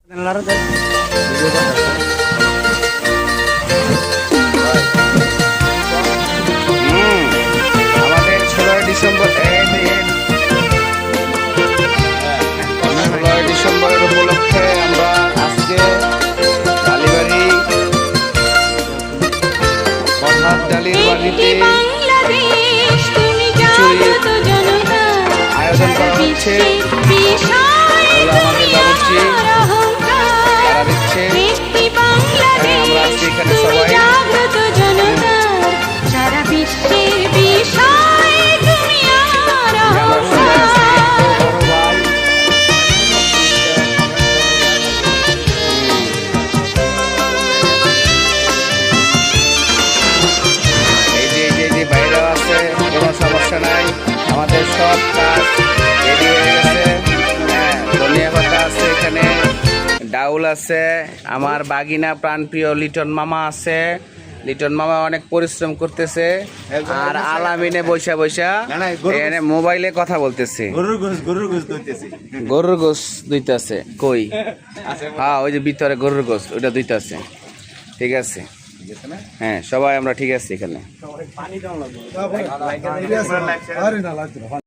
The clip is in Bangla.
আমাদের 16 ডিসেম্বর 16 ডিসেম্বরের উপলক্ষে আমরা আজকে কালীবাড়ি প্রভাত ডালির বাড়িতে আয়োজন করা হচ্ছে। আমাদের বাবুর্চি তারা দিচ্ছে। আমরা আজকে এখানে সবাই সমস্যা নাই, আমাদের সব কাজ রেডি হয়ে গেছে। ধনিয়া পাতা আছে, এখানে ডাউল আছে, আমার বাগিনা প্রাণপ্রিয় লিটন মামা আছে। লিটন মামা অনেক পরিশ্রম করতেছে, আর আলামিনে বৈশা বৈশা এখানে মোবাইলে কথা বলতেছে। গরুর গোস দুইটাছে কই? হ্যাঁ, ওই যে ভিতরে গরুর গোস ওইটা দুইটাছে। ঠিক আছে, হ্যাঁ সবাই আমরা ঠিক আছে এখানে।